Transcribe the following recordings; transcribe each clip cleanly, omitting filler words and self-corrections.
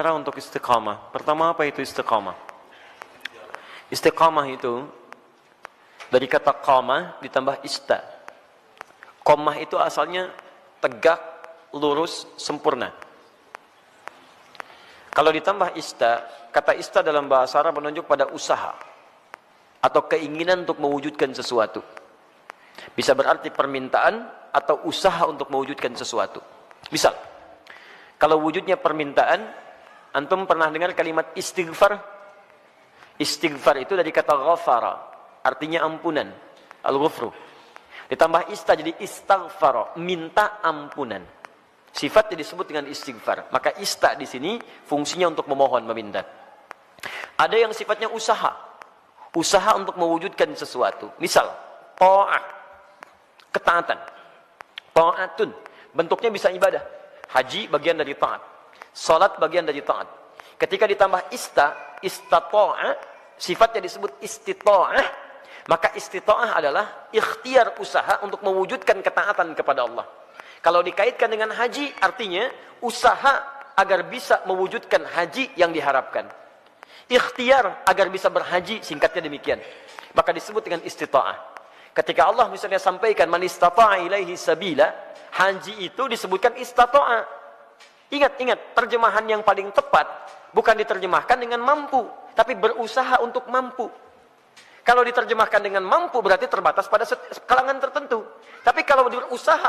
Cara untuk istiqamah. Pertama, apa itu istiqamah? Istiqamah itu dari kata qamah ditambah ista. Qamah itu asalnya tegak, lurus, sempurna. Kalau ditambah ista, kata ista dalam bahasa Arab menunjuk pada usaha atau keinginan untuk mewujudkan sesuatu. Bisa berarti permintaan atau usaha untuk mewujudkan sesuatu. Misal, kalau wujudnya permintaan, antum pernah dengar kalimat istighfar? Istighfar itu dari kata ghafara, artinya ampunan. Al-ghufru. Ditambah ista jadi istaghfara, minta ampunan. Sifatnya disebut dengan istighfar. Maka ista di sini fungsinya untuk memohon, meminta. Ada yang sifatnya usaha. Usaha untuk mewujudkan sesuatu. Misal, ta'ah, ketaatan. Ta'atun, bentuknya bisa ibadah. Haji bagian dari taat. Salat bagian dari taat. Ketika ditambah istata'a, sifatnya disebut istita'ah, maka istita'ah adalah ikhtiar usaha untuk mewujudkan ketaatan kepada Allah. Kalau dikaitkan dengan haji, artinya usaha agar bisa mewujudkan haji yang diharapkan. Ikhtiar agar bisa berhaji, singkatnya demikian. Maka disebut dengan istita'ah. Ketika Allah misalnya sampaikan man istata'a ilaihi sabila, haji itu disebutkan istata'a. Ingat, terjemahan yang paling tepat bukan diterjemahkan dengan mampu, tapi berusaha untuk mampu. Kalau diterjemahkan dengan mampu berarti terbatas pada kalangan tertentu. Tapi kalau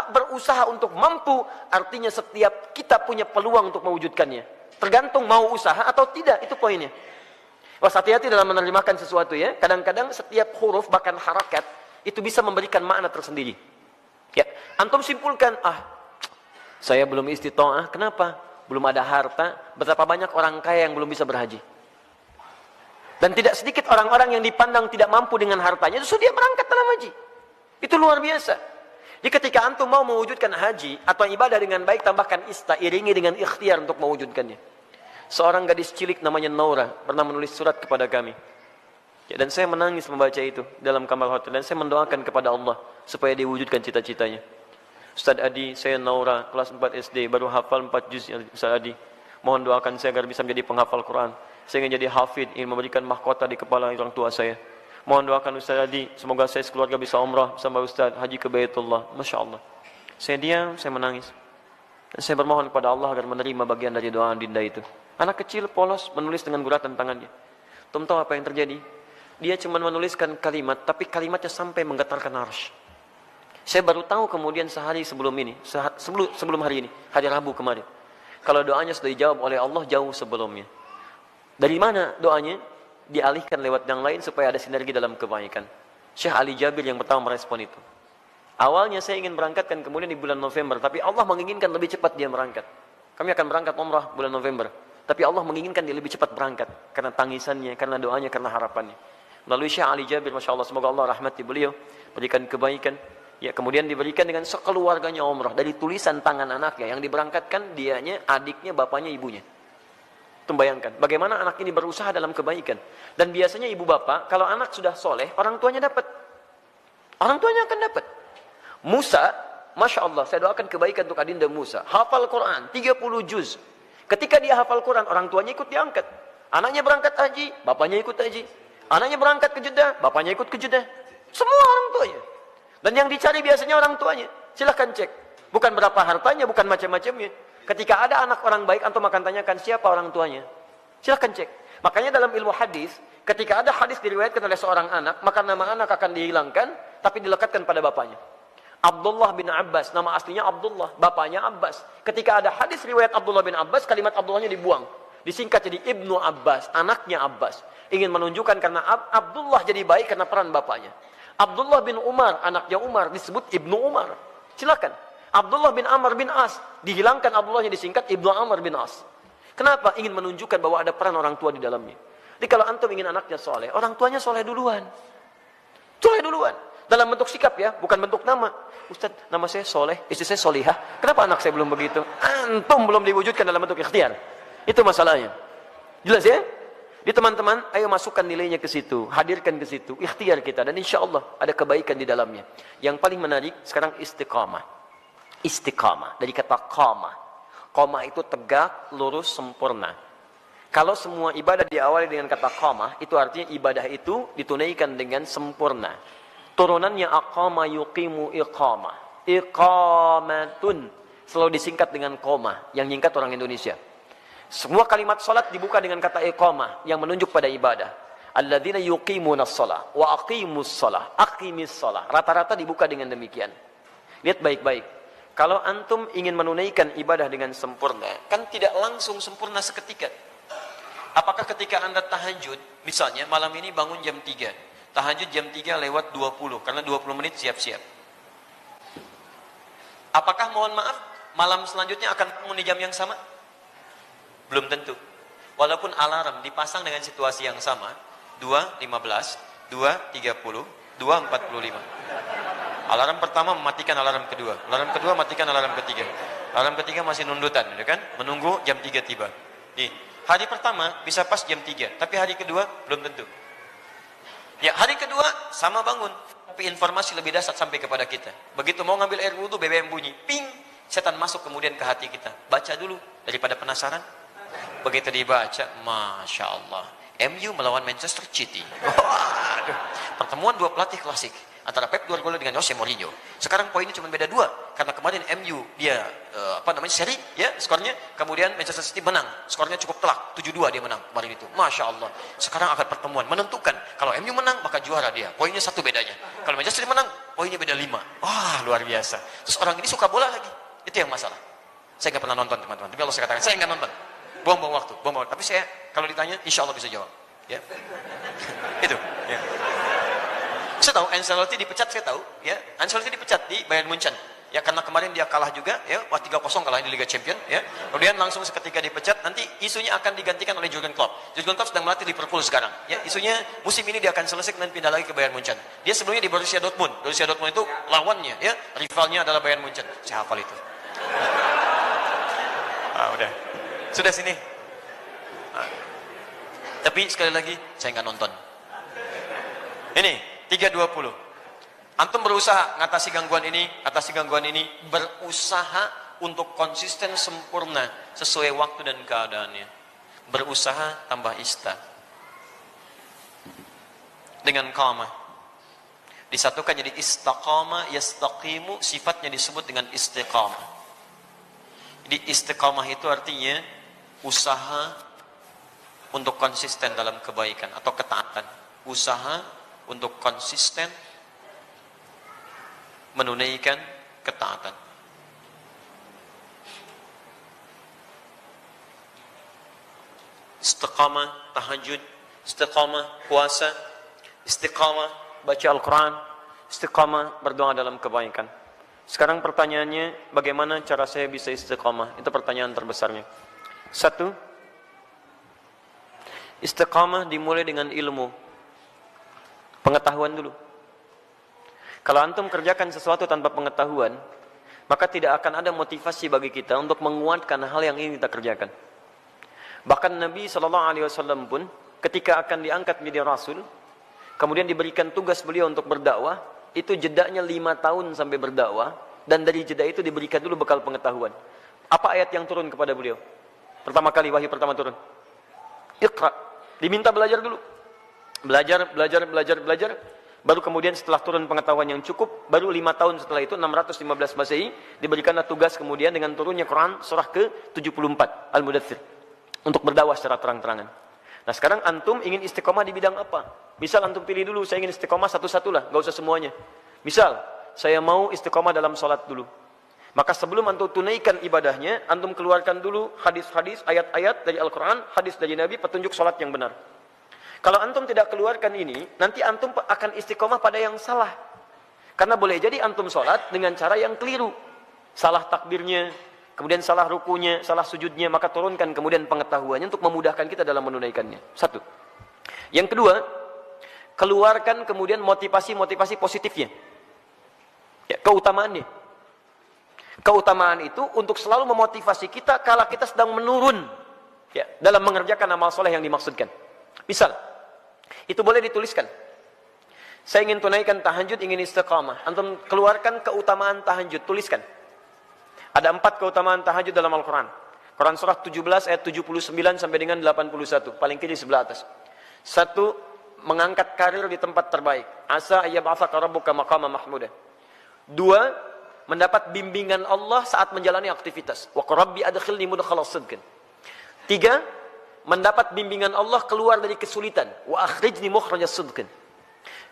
berusaha untuk mampu, artinya setiap kita punya peluang untuk mewujudkannya. Tergantung mau usaha atau tidak, itu poinnya. Was, hati-hati dalam menerjemahkan sesuatu ya. Kadang-kadang setiap huruf bahkan harakat itu bisa memberikan makna tersendiri. Ya, antum simpulkan, saya belum istita'ah, kenapa? Belum ada harta. Betapa banyak orang kaya yang belum bisa berhaji. Dan tidak sedikit orang-orang yang dipandang tidak mampu dengan hartanya, justru dia berangkat dalam haji. Itu luar biasa. Jadi ketika antum mau mewujudkan haji atau ibadah dengan baik, tambahkan ista, iringi dengan ikhtiar untuk mewujudkannya. Seorang gadis cilik namanya Naura pernah menulis surat kepada kami. Ya, dan saya menangis membaca itu dalam kamar hotel. Dan saya mendoakan kepada Allah supaya diwujudkan cita-citanya. Ustaz Adi, saya Naura, kelas 4 SD, baru hafal 4 juz Ustaz Adi. Mohon doakan saya agar bisa menjadi penghafal Quran. Saya ingin jadi hafid, ingin memberikan mahkota di kepala orang tua saya. Mohon doakan Ustaz Adi, semoga saya sekeluarga bisa umrah bersama Ustaz, haji ke Baitullah. Masya Allah. Saya diam, saya menangis. Dan saya bermohon kepada Allah agar menerima bagian dari doa dinda itu. Anak kecil polos menulis dengan guratan tangannya. Tum tahu apa yang terjadi? Dia cuma menuliskan kalimat, tapi kalimatnya sampai menggetarkan arsy. Saya baru tahu kemudian sehari sebelum ini, sebelum hari ini, hari Rabu kemarin. Kalau doanya sudah dijawab oleh Allah jauh sebelumnya. Dari mana doanya? Dialihkan lewat yang lain supaya ada sinergi dalam kebaikan. Syekh Ali Jabir yang pertama merespon itu. Awalnya saya ingin berangkatkan kemudian di bulan November, tapi Allah menginginkan lebih cepat dia berangkat. Kami akan berangkat umrah bulan November, tapi Allah menginginkan dia lebih cepat berangkat karena tangisannya, karena doanya, karena harapannya. Melalui Syekh Ali Jabir, Masya Allah, semoga Allah rahmati beliau, berikan kebaikan. Ya, kemudian diberikan dengan sekeluarganya umrah dari tulisan tangan anaknya yang diberangkatkan, dianya, adiknya, bapaknya, ibunya. Bayangkan bagaimana anak ini berusaha dalam kebaikan. Dan biasanya ibu bapak kalau anak sudah soleh, orang tuanya dapat. Orang tuanya akan dapat. Musa, Masya Allah, saya doakan kebaikan untuk adinda Musa. Hafal Quran 30 juz. Ketika dia hafal Quran, orang tuanya ikut diangkat. Anaknya berangkat haji, bapaknya ikut haji. Anaknya berangkat ke Jeddah, bapaknya ikut ke Jeddah. Semua orang tuanya. Dan yang dicari biasanya orang tuanya. Silahkan cek. Bukan berapa hartanya, bukan macam-macamnya. Ketika ada anak orang baik, antum akan tanyakan siapa orang tuanya. Silahkan cek. Makanya dalam ilmu hadis, ketika ada hadis diriwayatkan oleh seorang anak, maka nama anak akan dihilangkan, tapi dilekatkan pada bapaknya. Abdullah bin Abbas, nama aslinya Abdullah, bapaknya Abbas. Ketika ada hadis riwayat Abdullah bin Abbas, kalimat Abdullahnya dibuang. Disingkat jadi Ibnu Abbas, anaknya Abbas. Ingin menunjukkan karena Abdullah jadi baik karena peran bapaknya. Abdullah bin Umar, anaknya Umar, disebut Ibnu Umar. Silakan. Abdullah bin Amr bin As, dihilangkan Abdullahnya disingkat Ibnu Amr bin As. Kenapa? Ingin menunjukkan bahwa ada peran orang tua di dalamnya. Jadi kalau antum ingin anaknya soleh, orang tuanya soleh duluan. Soleh duluan. Dalam bentuk sikap ya, bukan bentuk nama. Ustaz, nama saya soleh, istri saya solihah. Kenapa anak saya belum begitu? Antum belum diwujudkan dalam bentuk ikhtiar. Itu masalahnya. Jelas ya? Di teman-teman, ayo masukkan nilainya ke situ, hadirkan ke situ, ikhtiar kita, dan insya Allah ada kebaikan di dalamnya. Yang paling menarik sekarang istiqamah. Istiqamah dari kata qamah. Qamah itu tegak, lurus, sempurna. Kalau semua ibadah diawali dengan kata qamah, itu artinya ibadah itu ditunaikan dengan sempurna. Turunannya aqama yuqimu iqamah. Iqamatun selalu disingkat dengan qamah, yang nyingkat orang Indonesia. Semua kalimat salat dibuka dengan kata iqamah yang menunjuk pada ibadah. Alladzina yuqimunas shalah wa aqimus shalah, aqimis shalah. Rata-rata dibuka dengan demikian. Lihat baik-baik. Kalau antum ingin menunaikan ibadah dengan sempurna, kan tidak langsung sempurna seketika. Apakah ketika Anda tahajud, misalnya malam ini bangun jam 3, tahajud jam 3 lewat 20, karena 20 menit siap-siap. Apakah mohon maaf, malam selanjutnya akan bangun di jam yang sama? Belum tentu. Walaupun alarm dipasang dengan situasi yang sama, 2.15, 2.30, 2.45. Alarm pertama mematikan alarm kedua, alarm kedua matikan alarm ketiga, alarm ketiga masih nundutan, ya kan? Menunggu jam 3 tiba. Nih, hari pertama bisa pas jam 3, tapi hari kedua belum tentu. Ya, hari kedua sama bangun, tapi informasi lebih dahsyat sampai kepada kita. Begitu mau ngambil air wudhu, BBM bunyi, ping, setan masuk kemudian ke hati kita. Baca dulu daripada penasaran. Begitu dibaca, Masya Allah, MU melawan Manchester City. Waduh, pertemuan dua pelatih klasik antara Pep Guardiola dengan Jose Mourinho. Sekarang poinnya cuma beda 2, karena kemarin MU dia seri ya skornya, kemudian Manchester City menang, skornya cukup telak, 7-2 dia menang kemarin itu. Masya Allah. Sekarang akan pertemuan menentukan, kalau MU menang maka juara dia, poinnya 1 bedanya. Kalau Manchester City menang, poinnya beda 5. Wah, luar biasa. Terus orang ini suka bola lagi, itu yang masalah. Saya nggak pernah nonton teman-teman, tapi kalau saya katakan saya nggak nonton, buang-buang waktu, buang-buang. Tapi saya kalau ditanya, insya Allah bisa jawab. Ya, itu. Ya. Saya tahu Ancelotti dipecat, saya tahu. Ya, Ancelotti dipecat di Bayern Munchen. Ya, karena kemarin dia kalah juga. Ya, 3-0 kalah di Liga Champions. Ya, kemudian langsung seketika dipecat. Nanti isunya akan digantikan oleh Jurgen Klopp. Jurgen Klopp sedang melatih Liverpool sekarang. Ya, isunya musim ini dia akan selesai dan pindah lagi ke Bayern Munchen. Dia sebelumnya di Borussia Dortmund. Borussia Dortmund itu lawannya, ya, rivalnya adalah Bayern Munchen. Saya hafal itu. Udah. Sudah sini. Tapi sekali lagi saya nggak nonton. Ini 3.20. Antum berusaha ngatasi gangguan ini, berusaha untuk konsisten sempurna sesuai waktu dan keadaannya. Berusaha tambah ista. Dengan qamah. Disatukan jadi istaqama, yastaqimu, sifatnya disebut dengan istiqamah. Jadi istiqamah itu artinya usaha untuk konsisten dalam kebaikan atau ketaatan. Usaha untuk konsisten menunaikan ketaatan. Istiqamah tahajud, istiqamah puasa, istiqamah baca Al-Quran, istiqamah berdoa dalam kebaikan. Sekarang pertanyaannya, bagaimana cara saya bisa istiqamah? Itu pertanyaan terbesarnya. 1, istiqamah dimulai dengan ilmu, pengetahuan dulu. Kalau antum kerjakan sesuatu tanpa pengetahuan, maka tidak akan ada motivasi bagi kita untuk menguatkan hal yang ingin kita kerjakan. Bahkan Nabi SAW pun ketika akan diangkat menjadi Rasul, kemudian diberikan tugas beliau untuk berdakwah, itu jedanya 5 tahun sampai berdakwah, dan dari jeda itu diberikan dulu bekal pengetahuan. Apa ayat yang turun kepada beliau? Pertama kali wahyu pertama turun, Iqra. Diminta belajar dulu. Belajar. Baru kemudian setelah turun pengetahuan yang cukup, baru 5 tahun setelah itu, 615 Masehi, diberikanlah tugas kemudian dengan turunnya Quran surah ke-74, Al-Mudaththir, untuk berdakwah secara terang-terangan. Nah sekarang antum ingin istiqomah di bidang apa? Misal antum pilih dulu, saya ingin istiqomah satu-satulah, gak usah semuanya. Misal, saya mau istiqomah dalam sholat dulu. Maka sebelum antum tunaikan ibadahnya, antum keluarkan dulu hadis-hadis, ayat-ayat dari Al-Quran, hadis dari Nabi, petunjuk sholat yang benar. Kalau antum tidak keluarkan ini, nanti antum akan istiqomah pada yang salah. Karena boleh jadi antum sholat dengan cara yang keliru. Salah takbirnya, kemudian salah rukunya, salah sujudnya, maka turunkan kemudian pengetahuannya untuk memudahkan kita dalam menunaikannya. 1. Yang kedua, keluarkan kemudian motivasi-motivasi positifnya. Ya, keutamaannya. Keutamaan itu untuk selalu memotivasi kita kala kita sedang menurun, ya, dalam mengerjakan amal soleh yang dimaksudkan. Misal, itu boleh dituliskan. Saya ingin tunaikan tahajud, ingin istiqamah. Antum keluarkan keutamaan tahajud, tuliskan. Ada 4 keutamaan tahajud dalam Al-Quran. Quran surah 17 ayat 79 sampai dengan 81, paling kiri sebelah atas. 1, mengangkat karir di tempat terbaik. Asa ayyab'atsaka rabbuka maqaman mahmuda. 2, mendapat bimbingan Allah saat menjalani aktivitas. Wa rabbi adkhilni mudkhala sidqin. 3, mendapat bimbingan Allah keluar dari kesulitan. Wa akhrijni mukhraja sidqin.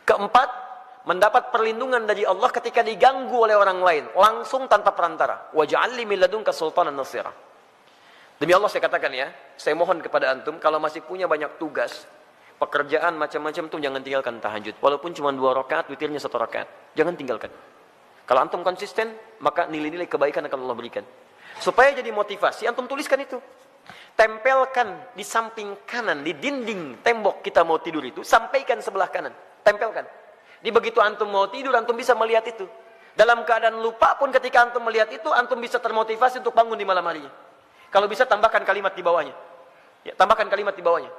4, mendapat perlindungan dari Allah ketika diganggu oleh orang lain, langsung tanpa perantara. Waj'alni min ladunka sultanan nasira. Demi Allah saya katakan ya, saya mohon kepada antum, kalau masih punya banyak tugas, pekerjaan macam-macam tuh jangan tinggalkan tahajud. Walaupun cuma 2 rakaat, witirnya 1 rakaat. Jangan tinggalkan. Kalau antum konsisten, maka nilai-nilai kebaikan akan Allah berikan. Supaya jadi motivasi, antum tuliskan itu. Tempelkan di samping kanan, di dinding tembok kita mau tidur itu, sampaikan sebelah kanan. Tempelkan. Di begitu antum mau tidur, antum bisa melihat itu. Dalam keadaan lupa pun ketika antum melihat itu, antum bisa termotivasi untuk bangun di malam harinya. Kalau bisa tambahkan kalimat di bawahnya. Ya, tambahkan kalimat di bawahnya.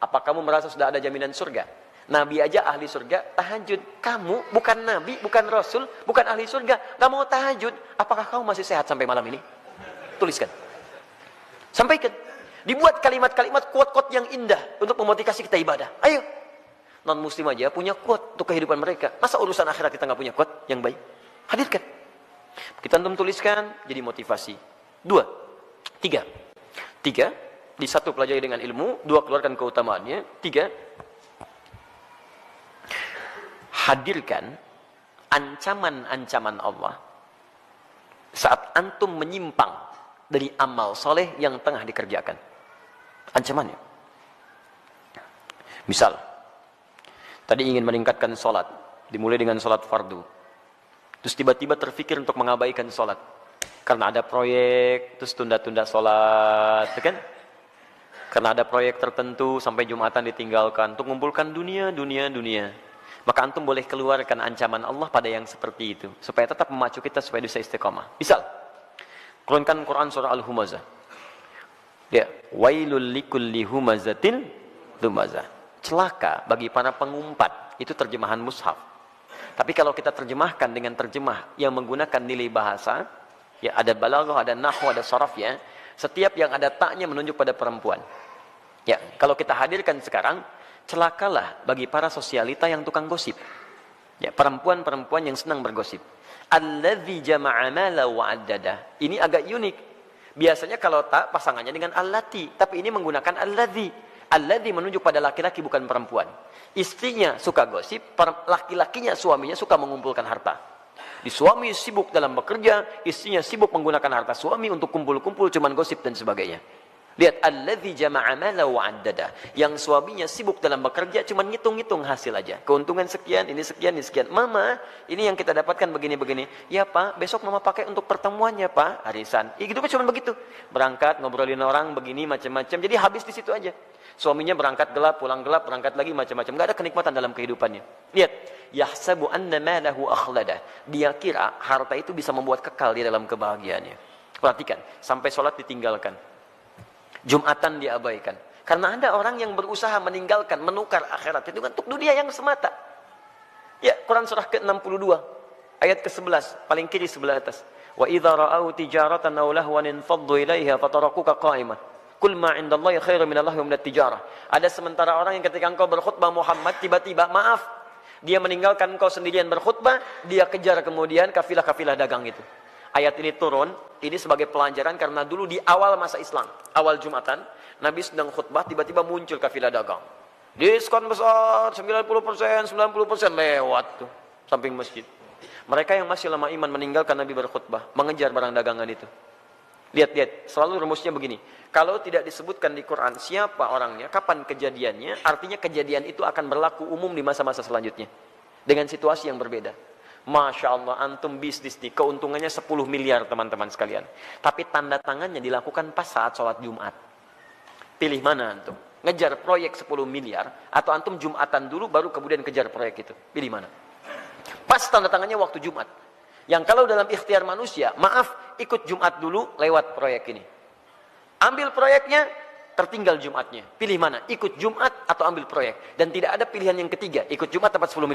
Apa kamu merasa sudah ada jaminan surga? Nabi aja ahli surga, tahajud. Kamu bukan nabi, bukan rasul, bukan ahli surga, gak mau tahajud. Apakah kamu masih sehat sampai malam ini? Tuliskan. Sampaikan. Dibuat kalimat-kalimat quote-quote yang indah untuk memotivasi kita ibadah. Ayo. Non muslim aja punya quote untuk kehidupan mereka. Masa urusan akhirat kita nggak punya quote yang baik? Hadirkan. Kita antum tuliskan jadi motivasi. 2, 3, di 1 pelajari dengan ilmu, 2 keluarkan keutamaannya, 3 hadirkan ancaman-ancaman Allah saat antum menyimpang dari amal soleh yang tengah dikerjakan. Ancamannya. Misal, tadi ingin meningkatkan sholat, dimulai dengan sholat fardu. Terus tiba-tiba terfikir untuk mengabaikan sholat. Karena ada proyek, terus tunda-tunda sholat, kan? Karena ada proyek tertentu, sampai Jumatan ditinggalkan. Untuk mengumpulkan dunia. Maka antum boleh keluarkan ancaman Allah pada yang seperti itu. Supaya tetap memacu kita supaya bisa istiqamah. Misal, turunkan Quran surah Al-Humazah. Ya, wailul likulli humazatin lumazah. Celaka bagi para pengumpat. Itu terjemahan mushaf. Tapi kalau kita terjemahkan dengan terjemah yang menggunakan nilai bahasa, ya ada balaghah, ada nahwu, ada sharaf ya. Setiap yang ada taknya menunjuk pada perempuan. Ya, kalau kita hadirkan sekarang, celakalah bagi para sosialita yang tukang gosip. Ya, perempuan-perempuan yang senang bergosip. Alladzi jama'a mala wa 'addada. Ini agak unik. Biasanya kalau tak pasangannya dengan allati, tapi ini menggunakan alladzi. Alladzi menunjuk pada laki-laki bukan perempuan. Istrinya suka gosip, laki-lakinya suaminya suka mengumpulkan harta. Di suami sibuk dalam bekerja, istrinya sibuk menggunakan harta suami untuk kumpul-kumpul cuman gosip dan sebagainya. Lihat, alladzi jama'a mala wa 'addada. Yang suaminya sibuk dalam bekerja cuman ngitung-ngitung hasil aja. Keuntungan sekian, ini sekian, ini sekian. Mama, ini yang kita dapatkan begini-begini. Ya Pak, besok Mama pakai untuk pertemuannya Pak, arisan. Ya gitu kan cuman begitu. Berangkat ngobrolin orang begini macam-macam. Jadi habis di situ aja. Suaminya berangkat gelap, pulang gelap, berangkat lagi macam-macam. Enggak ada kenikmatan dalam kehidupannya. Lihat, yahsabu anna malahu akhlada. Dia kira harta itu bisa membuat kekal di dalam kebahagiaannya. Perhatikan, sampai sholat ditinggalkan. Jumatan diabaikan. Karena ada orang yang berusaha meninggalkan, menukar akhirat itu untuk dunia yang semata. Ya, Quran surah ke-62, ayat ke-11, paling kiri sebelah atas. Wa idza ra'au tijaratan aw lahwan infaddu ilaiha fatarakuka qa'imah. Kul ma 'indallahi khairum minallahi wa minat tijarah. Ada sementara orang yang ketika engkau berkhutbah Muhammad tiba-tiba maaf, dia meninggalkan engkau sendirian berkhutbah, dia kejar kemudian kafilah-kafilah dagang itu. Ayat ini turun, ini sebagai pelajaran karena dulu di awal masa Islam, awal Jumatan, Nabi sedang khutbah, tiba-tiba muncul kafilah dagang. Diskon besar, 90%, 90% lewat tuh, samping masjid. Mereka yang masih lama iman meninggalkan Nabi berkhutbah, mengejar barang dagangan itu. Lihat, selalu rumusnya begini. Kalau tidak disebutkan di Quran siapa orangnya, kapan kejadiannya, artinya kejadian itu akan berlaku umum di masa-masa selanjutnya. Dengan situasi yang berbeda. Masya Allah, antum bisnis nih, keuntungannya 10 miliar teman-teman sekalian. Tapi tanda tangannya dilakukan pas saat sholat Jumat. Pilih mana antum? Ngejar proyek 10 miliar, atau antum Jumatan dulu baru kemudian kejar proyek itu? Pilih mana? Pas tanda tangannya waktu Jumat. Yang kalau dalam ikhtiar manusia, maaf, ikut Jumat dulu lewat proyek ini. Ambil proyeknya, tertinggal Jumatnya. Pilih mana? Ikut Jumat atau ambil proyek? Dan tidak ada pilihan yang ketiga, ikut Jumat dapat 10 miliar.